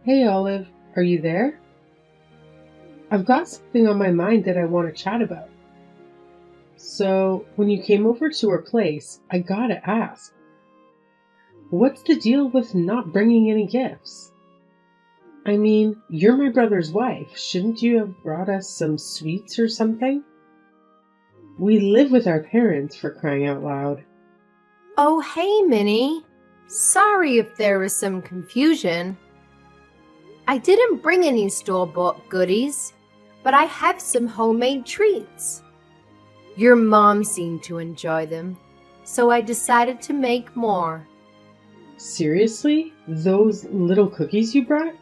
Hey Olive, are you there? I've got something on my mind that I want to chat about. So, when you came over to our place, I gotta ask, what's the deal with not bringing any gifts? I mean, you're my brother's wife. Shouldn't you have brought us some sweets or something? We live with our parents, for crying out loud. Oh, hey, Minnie. Sorry if there was some confusion. I didn't bring any store-bought goodies, but I have some homemade treats. Your mom seemed to enjoy them, so I decided to make more. Seriously? Those little cookies you brought?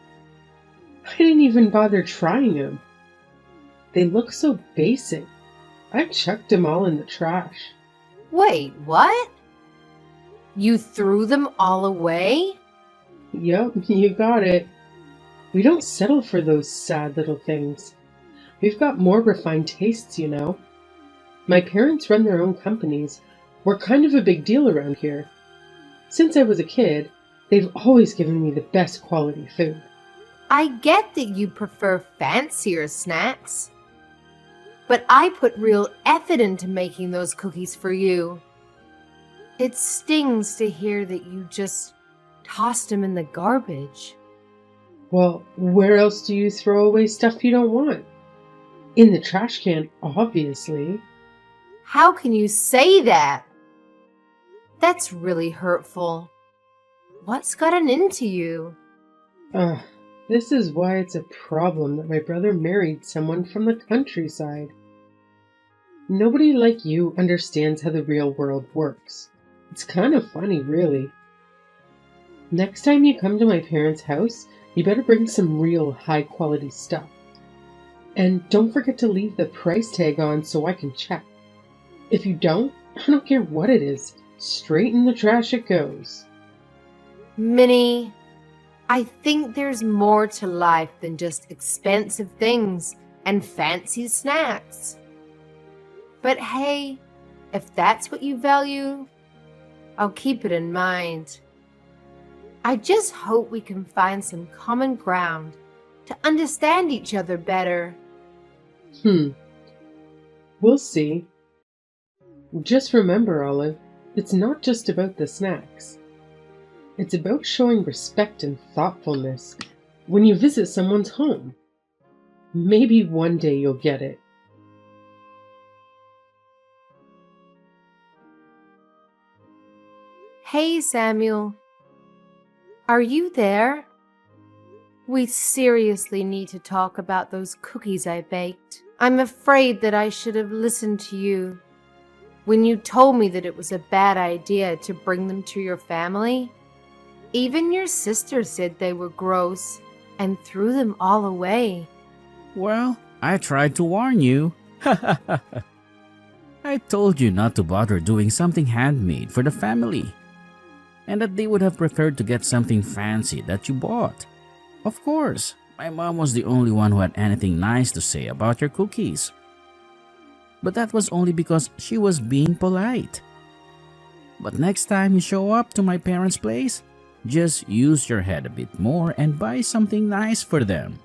I didn't even bother trying them. They look so basic. I chucked them all in the trash. Wait, what? You threw them all away? Yep, you got it. We don't settle for those sad little things. We've got more refined tastes, you know. My parents run their own companies. We're kind of a big deal around here. Since I was a kid, they've always given me the best quality food. I get that you prefer fancier snacks, but I put real effort into making those cookies for you. It stings to hear that you just tossed them in the garbage. Well, where else do you throw away stuff you don't want? In the trash can, obviously. How can you say that? That's really hurtful. What's gotten into you? Ugh, this is why it's a problem that my brother married someone from the countryside. Nobody like you understands how the real world works. It's kind of funny, really. Next time you come to my parents' house, you better bring some real high quality stuff. And don't forget to leave the price tag on so I can check. If you don't, I don't care what it is, straight in the trash it goes. Minnie, I think there's more to life than just expensive things and fancy snacks. But hey, if that's what you value, I'll keep it in mind. I just hope we can find some common ground to understand each other better. We'll see. Just remember, Olive, it's not just about the snacks. It's about showing respect and thoughtfulness when you visit someone's home. Maybe one day you'll get it. Hey, Samuel, are you there? We seriously need to talk about those cookies I baked. I'm afraid that I should have listened to you when you told me that it was a bad idea to bring them to your family. Even your sister said they were gross and threw them all away. Well, I tried to warn you. I told you not to bother doing something handmade for the family, and that they would have preferred to get something fancy that you bought. Of course, my mom was the only one who had anything nice to say about your cookies. But that was only because she was being polite. But next time you show up to my parents' place, just use your head a bit more and buy something nice for them.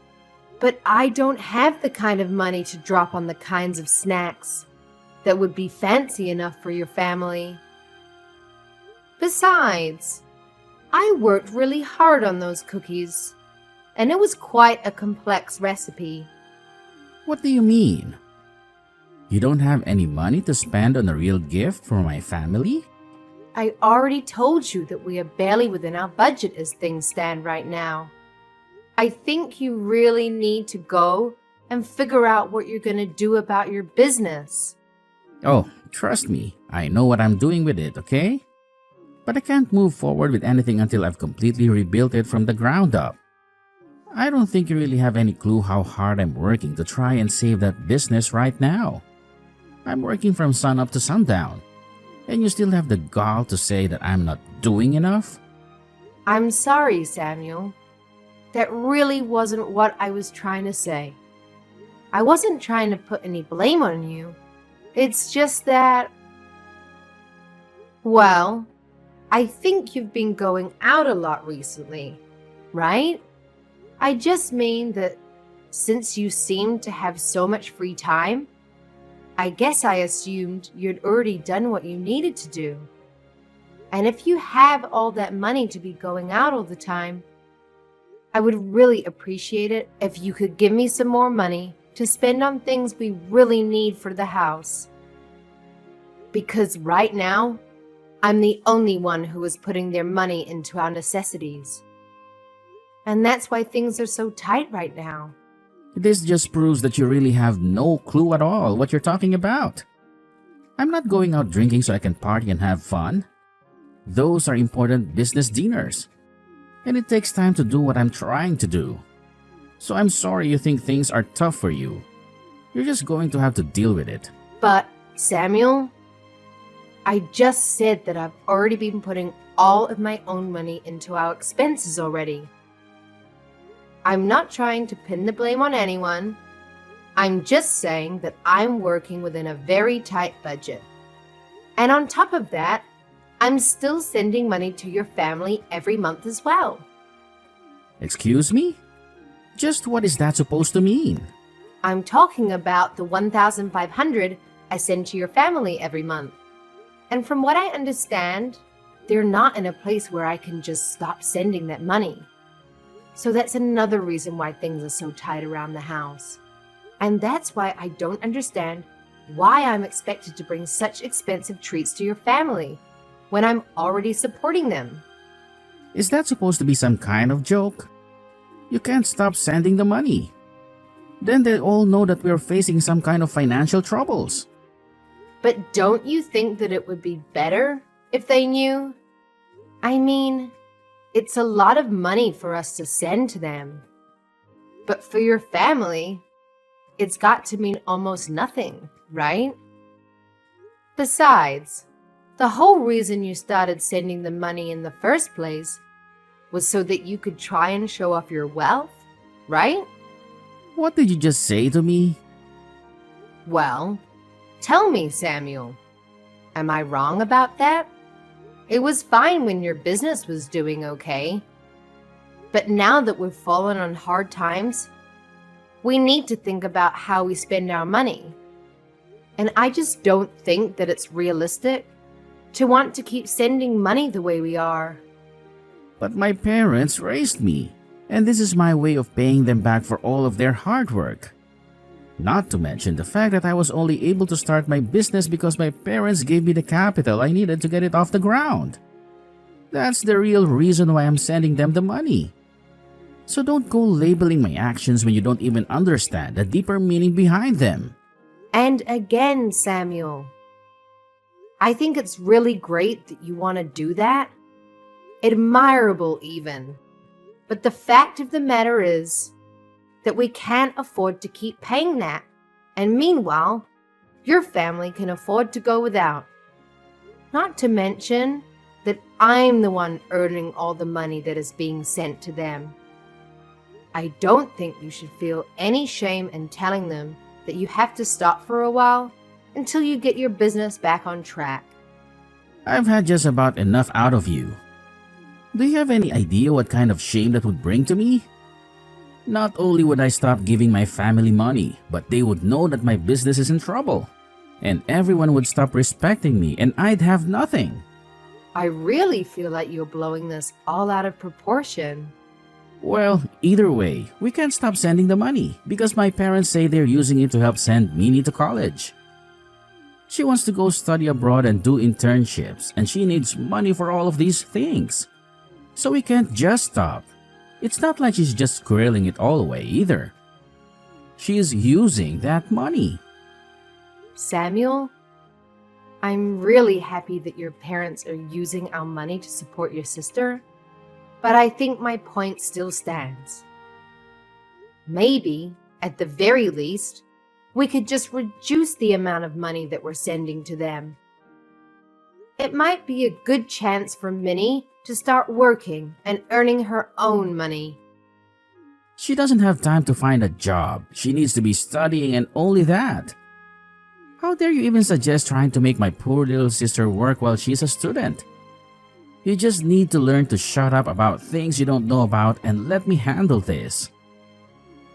But I don't have the kind of money to drop on the kinds of snacks that would be fancy enough for your family. Besides, I worked really hard on those cookies, and it was quite a complex recipe. What do you mean? You don't have any money to spend on a real gift for my family? I already told you that we are barely within our budget as things stand right now. I think you really need to go and figure out what you're going to do about your business. Oh, trust me, I know what I'm doing with it, okay? But I can't move forward with anything until I've completely rebuilt it from the ground up. I don't think you really have any clue how hard I'm working to try and save that business right now. I'm working from sunup to sundown, and you still have the gall to say that I'm not doing enough? I'm sorry, Samuel. That really wasn't what I was trying to say. I wasn't trying to put any blame on you. It's just that, well, I think you've been going out a lot recently, right? I just mean that since you seem to have so much free time, I guess I assumed you'd already done what you needed to do. And if you have all that money to be going out all the time, I would really appreciate it if you could give me some more money to spend on things we really need for the house. Because right now, I'm the only one who is putting their money into our necessities. And that's why things are so tight right now. This just proves that you really have no clue at all what you're talking about. I'm not going out drinking so I can party and have fun. Those are important business dinners. And it takes time to do what I'm trying to do. So I'm sorry you think things are tough for you. You're just going to have to deal with it. But, Samuel, I just said that I've already been putting all of my own money into our expenses already. I'm not trying to pin the blame on anyone. I'm just saying that I'm working within a very tight budget. And on top of that, I'm still sending money to your family every month as well. Excuse me? Just what is that supposed to mean? I'm talking about the $1,500 I send to your family every month. And from what I understand, they're not in a place where I can just stop sending that money. So that's another reason why things are so tight around the house. And that's why I don't understand why I'm expected to bring such expensive treats to your family when I'm already supporting them. Is that supposed to be some kind of joke? You can't stop sending the money. Then they all know that we're facing some kind of financial troubles. But don't you think that it would be better if they knew? I mean, it's a lot of money for us to send to them. But for your family, it's got to mean almost nothing, right? Besides, the whole reason you started sending the money in the first place was so that you could try and show off your wealth, right? What did you just say to me? Well, tell me, Samuel. Am I wrong about that? It was fine when your business was doing okay. But now that we've fallen on hard times, we need to think about how we spend our money. And I just don't think that it's realistic to want to keep sending money the way we are. But my parents raised me, and this is my way of paying them back for all of their hard work. Not to mention the fact that I was only able to start my business because my parents gave me the capital I needed to get it off the ground. That's the real reason why I'm sending them the money. So don't go labeling my actions when you don't even understand the deeper meaning behind them. And again, Samuel, I think it's really great that you want to do that. Admirable even. But the fact of the matter is that we can't afford to keep paying that. And meanwhile, your family can afford to go without. Not to mention that I'm the one earning all the money that is being sent to them. I don't think you should feel any shame in telling them that you have to stop for a while until you get your business back on track. I've had just about enough out of you. Do you have any idea what kind of shame that would bring to me? Not only would I stop giving my family money, but they would know that my business is in trouble. And everyone would stop respecting me and I'd have nothing. I really feel like you're blowing this all out of proportion. Well, either way, we can't stop sending the money because my parents say they're using it to help send Minnie to college. She wants to go study abroad and do internships, and she needs money for all of these things. So we can't just stop. It's not like she's just squirreling it all away either. She is using that money. Samuel, I'm really happy that your parents are using our money to support your sister, but I think my point still stands. Maybe, at the very least, we could just reduce the amount of money that we're sending to them. It might be a good chance for Minnie to start working and earning her own money. She doesn't have time to find a job. She needs to be studying and only that. How dare you even suggest trying to make my poor little sister work while she's a student? You just need to learn to shut up about things you don't know about and let me handle this.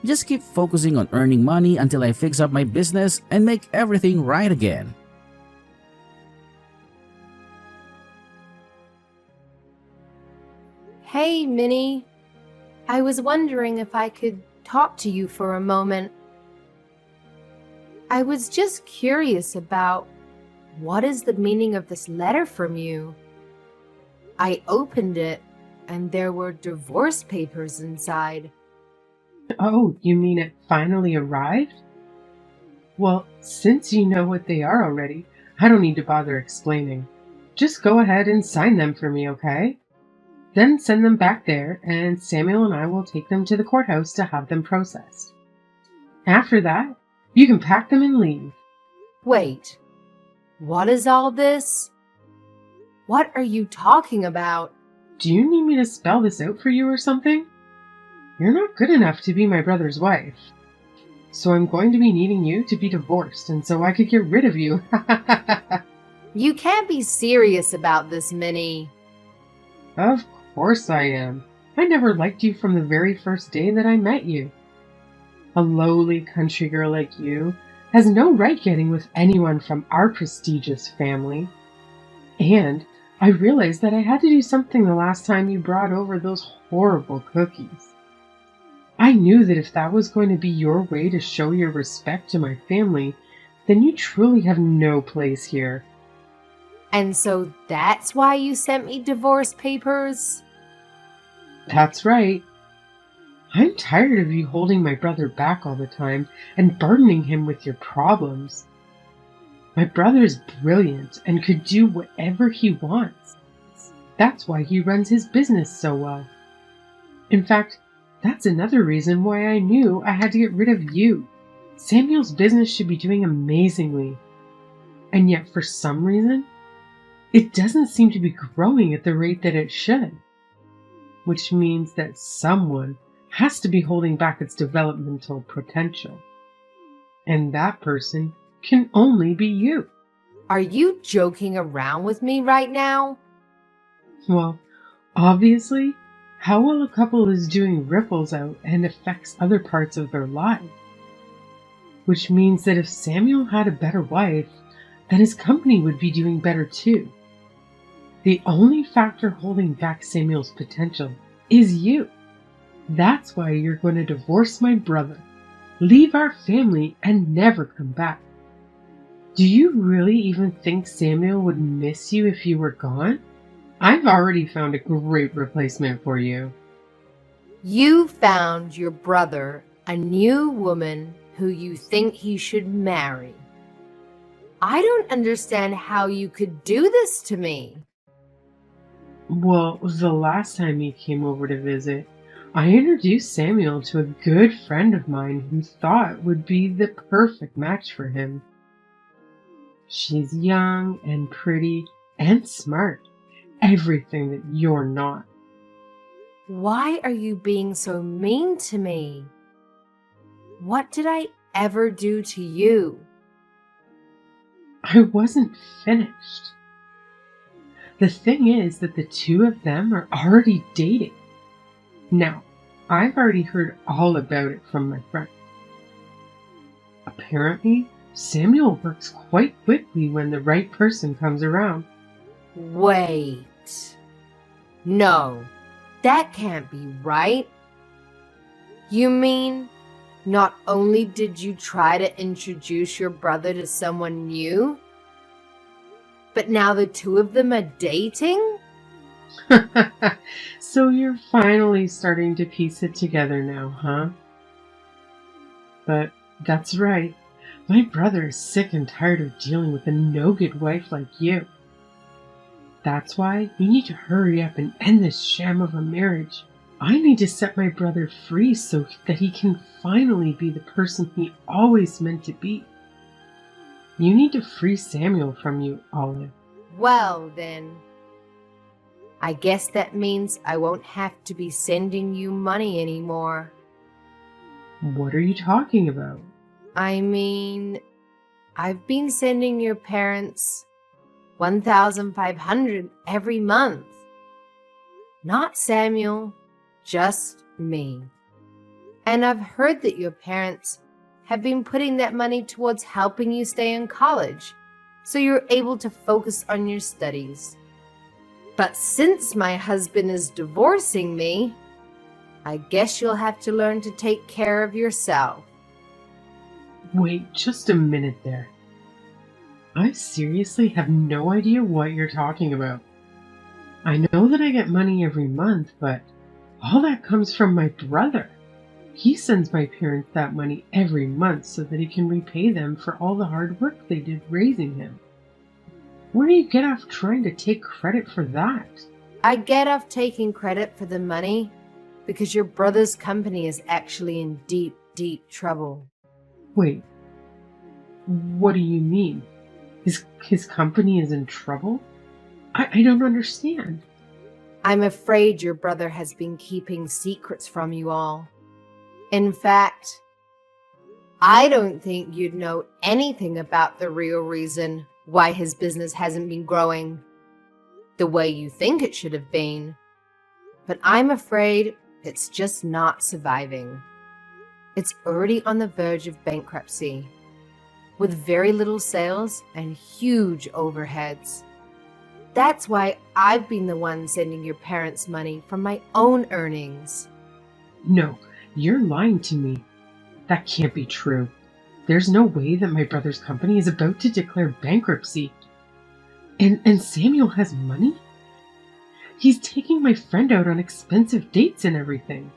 Just keep focusing on earning money until I fix up my business and make everything right again. Hey, Minnie. I was wondering if I could talk to you for a moment. I was just curious about what is the meaning of this letter from you? I opened it and there were divorce papers inside. Oh, you mean it finally arrived? Well, since you know what they are already, I don't need to bother explaining. Just go ahead and sign them for me, okay? Then send them back there, and Samuel and I will take them to the courthouse to have them processed. After that, you can pack them and leave. Wait, what is all this? What are you talking about? Do you need me to spell this out for you or something? You're not good enough to be my brother's wife. So I'm going to be needing you to be divorced, and so I could get rid of you. You can't be serious about this, Minnie. Of course I am. I never liked you from the very first day that I met you. A lowly country girl like you has no right getting with anyone from our prestigious family. And I realized that I had to do something the last time you brought over those horrible cookies. I knew that if that was going to be your way to show your respect to my family, then you truly have no place here. And so that's why you sent me divorce papers? That's right. I'm tired of you holding my brother back all the time and burdening him with your problems. My brother is brilliant and could do whatever he wants. That's why he runs his business so well. In fact, that's another reason why I knew I had to get rid of you. Samuel's business should be doing amazingly. And yet, for some reason, it doesn't seem to be growing at the rate that it should. Which means that someone has to be holding back its developmental potential. And that person can only be you. Are you joking around with me right now? Well, obviously, how well a couple is doing ripples out and affects other parts of their life. Which means that if Samuel had a better wife, then his company would be doing better too. The only factor holding back Samuel's potential is you. That's why you're going to divorce my brother, leave our family, and never come back. Do you really even think Samuel would miss you if you were gone? I've already found a great replacement for you. You found your brother a new woman who you think he should marry. I don't understand how you could do this to me. Well, the last time you came over to visit, I introduced Samuel to a good friend of mine who thought would be the perfect match for him. She's young and pretty and smart. Everything that you're not. Why are you being so mean to me? What did I ever do to you? I wasn't finished. The thing is that the two of them are already dating. Now, I've already heard all about it from my friend. Apparently, Samuel works quite quickly when the right person comes around. Wait. No, that can't be right. You mean not only did you try to introduce your brother to someone new, but now the two of them are dating? So you're finally starting to piece it together now, huh? But that's right. My brother is sick and tired of dealing with a no-good wife like you. That's why you need to hurry up and end this sham of a marriage. I need to set my brother free so that he can finally be the person he always meant to be. You need to free Samuel from you, Olive. Well, then, I guess that means I won't have to be sending you money anymore. What are you talking about? I mean, I've been sending your parents $1,500 every month. Not Samuel, just me. And I've heard that your parents have been putting that money towards helping you stay in college, so you're able to focus on your studies. But since my husband is divorcing me, I guess you'll have to learn to take care of yourself. Wait just a minute there. I seriously have no idea what you're talking about. I know that I get money every month, but all that comes from my brother. He sends my parents that money every month so that he can repay them for all the hard work they did raising him. Where do you get off trying to take credit for that? I get off taking credit for the money because your brother's company is actually in deep, deep trouble. Wait, what do you mean? His company is in trouble? I don't understand. I'm afraid your brother has been keeping secrets from you all. In fact, I don't think you'd know anything about the real reason why his business hasn't been growing the way you think it should have been. But I'm afraid it's just not surviving. It's already on the verge of bankruptcy, with very little sales and huge overheads. That's why I've been the one sending your parents money from my own earnings. No, you're lying to me. That can't be true. There's no way that my brother's company is about to declare bankruptcy. And Samuel has money? He's taking my friend out on expensive dates and everything.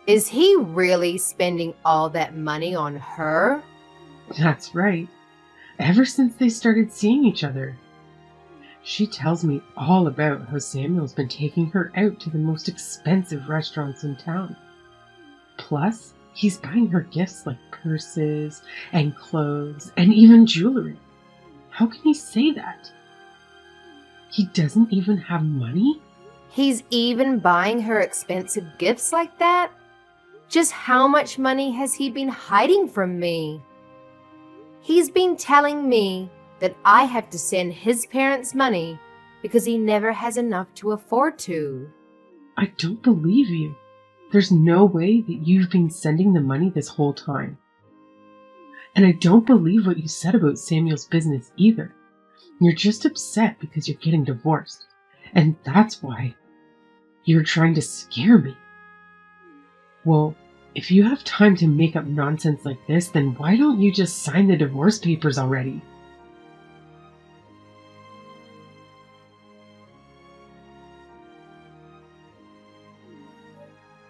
Is he really spending all that money on her? That's right. Ever since they started seeing each other. She tells me all about how Samuel's been taking her out to the most expensive restaurants in town. Plus, he's buying her gifts like purses and clothes and even jewelry. How can he say that? He doesn't even have money? He's even buying her expensive gifts like that? Just how much money has he been hiding from me? He's been telling me that I have to send his parents money because he never has enough to afford to. I don't believe you. There's no way that you've been sending the money this whole time. And I don't believe what you said about Samuel's business either. You're just upset because you're getting divorced. And that's why you're trying to scare me. Well, if you have time to make up nonsense like this, then why don't you just sign the divorce papers already?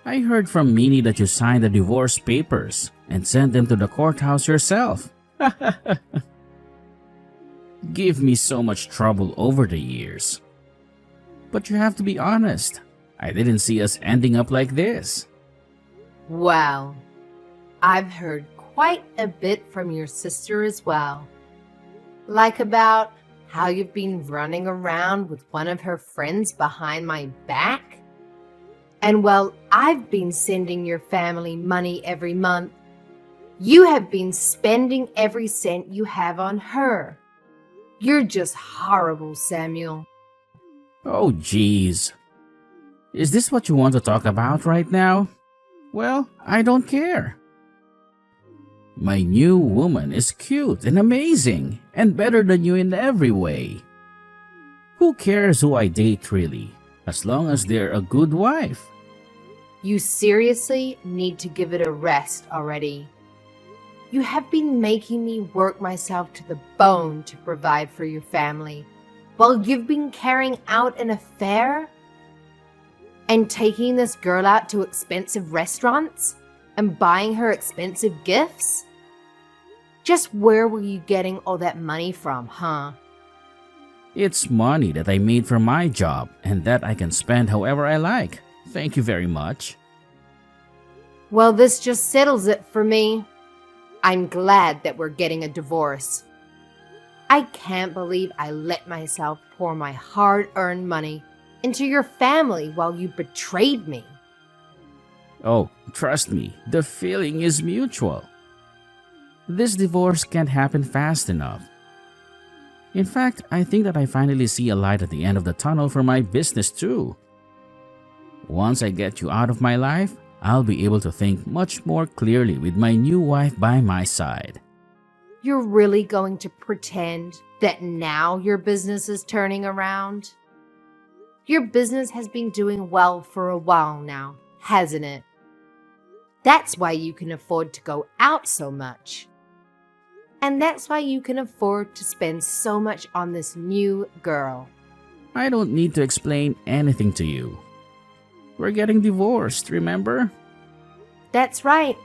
I heard from Minnie that you signed the divorce papers and sent them to the courthouse yourself. Give me so much trouble over the years. But you have to be honest. I didn't see us ending up like this. Well, I've heard quite a bit from your sister as well. Like about how you've been running around with one of her friends behind my back. And while I've been sending your family money every month, you have been spending every cent you have on her. You're just horrible, Samuel. Oh, geez. Is this what you want to talk about right now? Well, I don't care. My new woman is cute and amazing and better than you in every way. Who cares who I date really, as long as they're a good wife? You seriously need to give it a rest already. You have been making me work myself to the bone to provide for your family, while you've been carrying out an affair and taking this girl out to expensive restaurants and buying her expensive gifts. Just where were you getting all that money from, huh? It's money that I made from my job and that I can spend however I like. Thank you very much. Well, this just settles it for me. I'm glad that we're getting a divorce. I can't believe I let myself pour my hard-earned money into your family while you betrayed me. Oh, trust me, the feeling is mutual. This divorce can't happen fast enough. In fact, I think that I finally see a light at the end of the tunnel for my business too. Once I get you out of my life, I'll be able to think much more clearly with my new wife by my side. You're really going to pretend that now your business is turning around? Your business has been doing well for a while now, hasn't it? That's why you can afford to go out so much. And that's why you can afford to spend so much on this new girl. I don't need to explain anything to you. We're getting divorced, remember? That's right.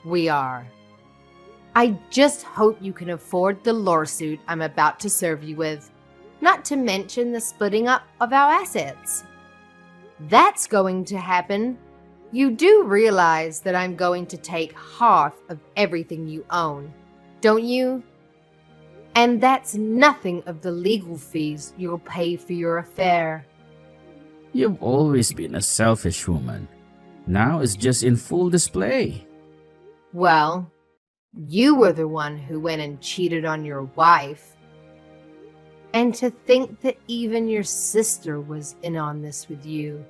We are. I just hope you can afford the lawsuit I'm about to serve you with, not to mention the splitting up of our assets. That's going to happen. You do realize that I'm going to take half of everything you own, don't you? And that's nothing of the legal fees you'll pay for your affair. You've always been a selfish woman. Now it's just in full display. Well, you were the one who went and cheated on your wife. And to think that even your sister was in on this with you.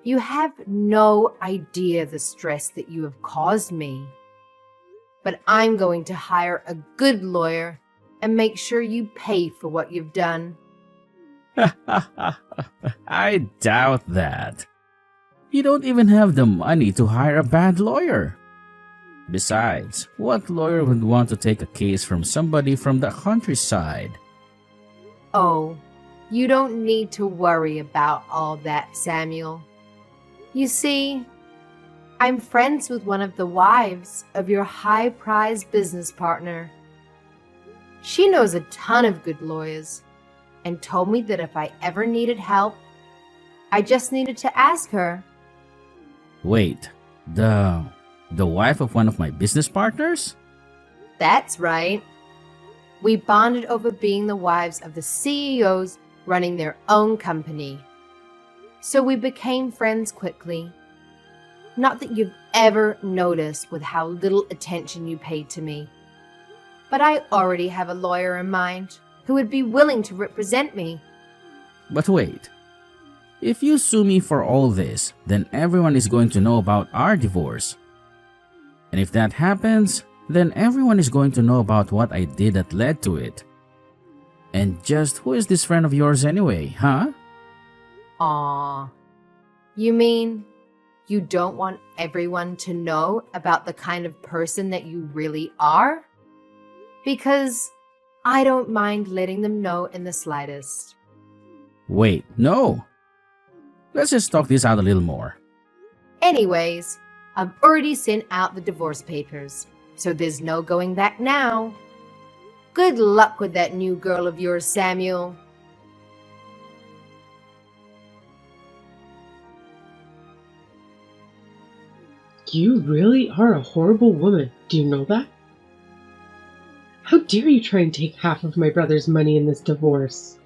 You have no idea the stress that you have caused me. But I'm going to hire a good lawyer and make sure you pay for what you've done. I doubt that. You don't even have the money to hire a bad lawyer. Besides, what lawyer would want to take a case from somebody from the countryside? Oh, you don't need to worry about all that, Samuel. You see, I'm friends with one of the wives of your high-priced business partner. She knows a ton of good lawyers and told me that if I ever needed help, I just needed to ask her. Wait, the wife of one of my business partners? That's right. We bonded over being the wives of the CEOs running their own company. So we became friends quickly. Not that you've ever noticed with how little attention you paid to me. But I already have a lawyer in mind who would be willing to represent me. But wait. If you sue me for all this, then everyone is going to know about our divorce. And if that happens, then everyone is going to know about what I did that led to it. And just who is this friend of yours anyway, huh? Aw. You mean you don't want everyone to know about the kind of person that you really are? Because I don't mind letting them know in the slightest. Wait, no. Let's just talk this out a little more. Anyways, I've already sent out the divorce papers, so there's no going back now. Good luck with that new girl of yours, Samuel. You really are a horrible woman. Do you know that? How dare you try and take half of my brother's money in this divorce?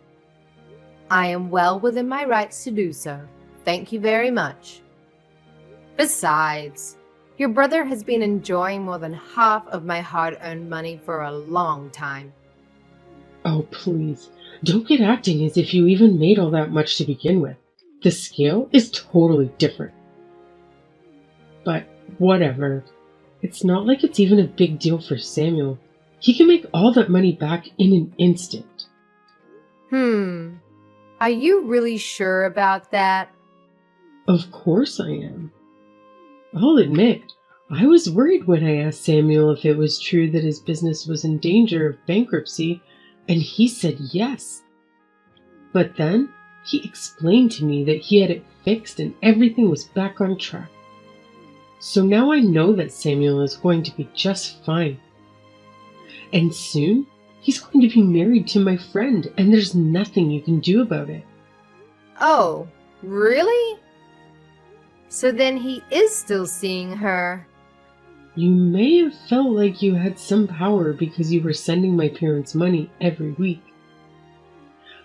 I am well within my rights to do so. Thank you very much. Besides, your brother has been enjoying more than half of my hard-earned money for a long time. Oh, please. Don't get acting as if you even made all that much to begin with. The scale is totally different. But whatever. It's not like it's even a big deal for Samuel. He can make all that money back in an instant. Are you really sure about that? Of course I am. I'll admit, I was worried when I asked Samuel if it was true that his business was in danger of bankruptcy, and he said yes. But then, he explained to me that he had it fixed and everything was back on track. So now I know that Samuel is going to be just fine. And soon, he's going to be married to my friend, and there's nothing you can do about it. Oh, really? So then he is still seeing her. You may have felt like you had some power because you were sending my parents money every week.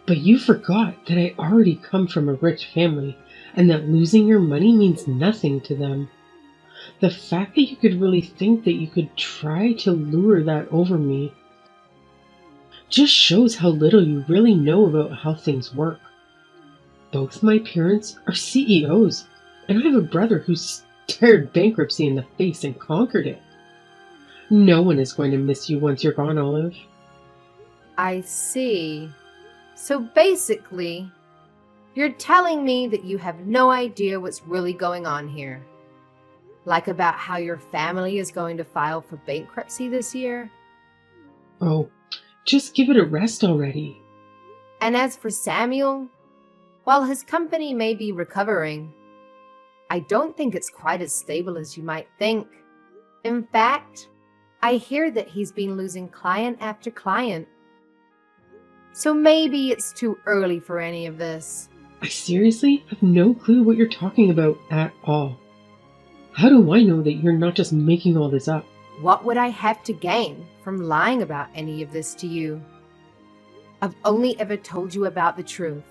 But you forgot that I already come from a rich family, and that losing your money means nothing to them. The fact that you could really think that you could try to lure that over me just shows how little you really know about how things work. Both my parents are CEOs, And I have a brother who stared bankruptcy in the face and conquered it. No one is going to miss you once you're gone, Olive. I see. So basically, you're telling me that you have no idea what's really going on here. Like about how your family is going to file for bankruptcy this year? Oh, just give it a rest already. And as for Samuel, while his company may be recovering, I don't think it's quite as stable as you might think. In fact, I hear that he's been losing client after client. So maybe it's too early for any of this. I seriously have no clue what you're talking about at all. How do I know that you're not just making all this up? What would I have to gain from lying about any of this to you? I've only ever told you about the truth.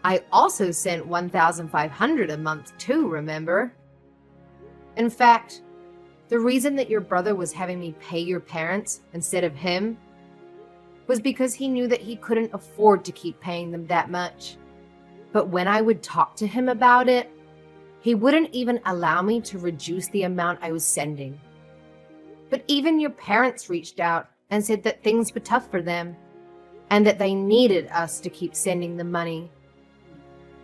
I also sent $1,500 a month too, remember? In fact, the reason that your brother was having me pay your parents instead of him was because he knew that he couldn't afford to keep paying them that much. But when I would talk to him about it, he wouldn't even allow me to reduce the amount I was sending. But even your parents reached out and said that things were tough for them and that they needed us to keep sending them money.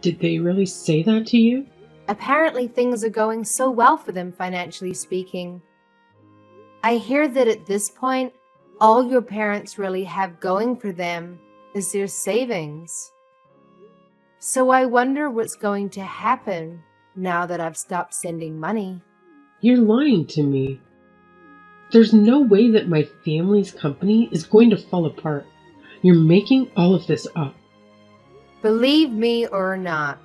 Did they really say that to you? Apparently things are going so well for them financially speaking. I hear that at this point, all your parents really have going for them is their savings. So I wonder what's going to happen now that I've stopped sending money. You're lying to me. There's no way that my family's company is going to fall apart. You're making all of this up. Believe me or not,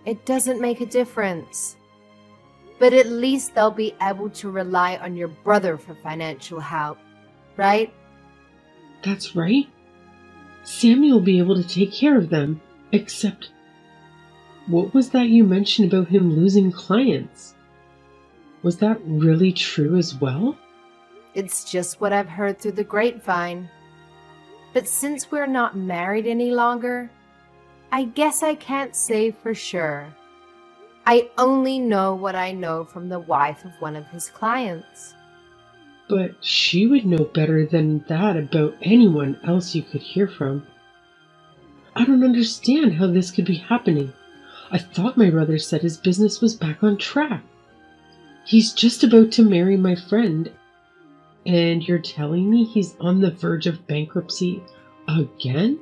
it doesn't make a difference. But at least they'll be able to rely on your brother for financial help, right? That's right. Sammy will be able to take care of them, except... What was that you mentioned about him losing clients? Was that really true as well? It's just what I've heard through the grapevine. But since we're not married any longer, I guess I can't say for sure. I only know what I know from the wife of one of his clients. But she would know better than that about anyone else you could hear from. I don't understand how this could be happening. I thought my brother said his business was back on track. He's just about to marry my friend, and you're telling me he's on the verge of bankruptcy again?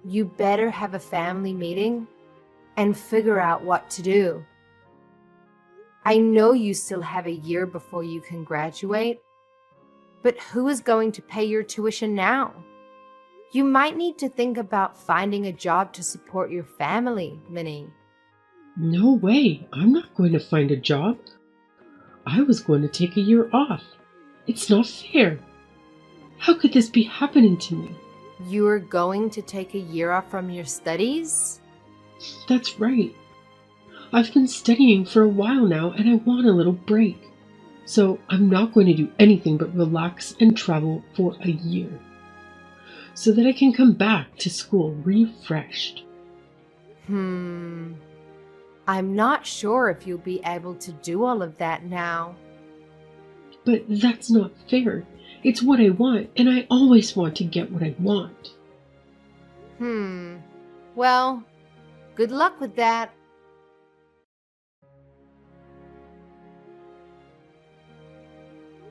You better have a family meeting and figure out what to do. I know you still have a year before you can graduate, but who is going to pay your tuition now? You might need to think about finding a job to support your family, Minnie. No way. I'm not going to find a job. I was going to take a year off. It's not fair. How could this be happening to me? You are going to take a year off from your studies? That's right. I've been studying for a while now and I want a little break. So I'm not going to do anything but relax and travel for a year, so that I can come back to school refreshed. I'm not sure if you'll be able to do all of that now. But that's not fair. It's what I want, and I always want to get what I want. Well, good luck with that.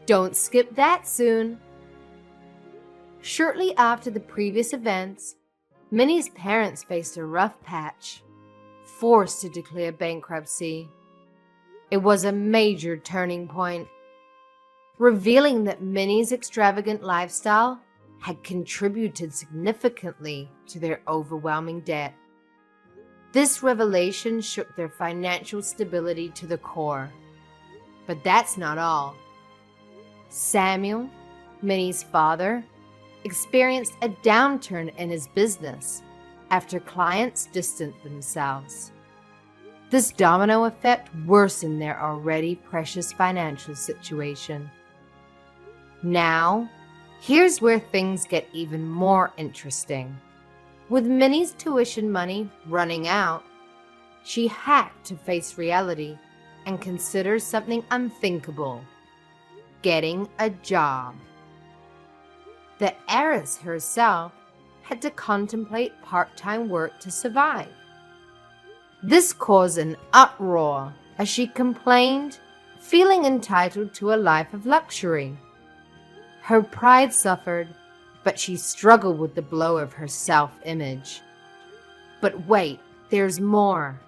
Don't skip that soon. Shortly after the previous events, Minnie's parents faced a rough patch, forced to declare bankruptcy. It was a major turning point, revealing that Minnie's extravagant lifestyle had contributed significantly to their overwhelming debt. This revelation shook their financial stability to the core. But that's not all. Samuel, Minnie's father, experienced a downturn in his business after clients distanced themselves. This domino effect worsened their already precious financial situation. Now, here's where things get even more interesting. With Minnie's tuition money running out, she had to face reality and consider something unthinkable: getting a job. The heiress herself had to contemplate part-time work to survive. This caused an uproar as she complained, feeling entitled to a life of luxury. Her pride suffered, but she struggled with the blow of her self-image. But wait, there's more.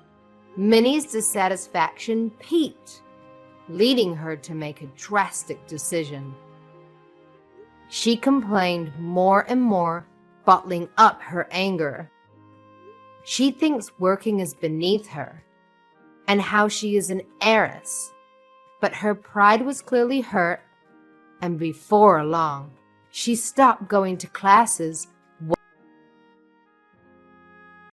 Minnie's dissatisfaction peaked, leading her to make a drastic decision. She complained more and more, bottling up her anger. She thinks working is beneath her, and how she is an heiress. But her pride was clearly hurt, and before long, she stopped going to classes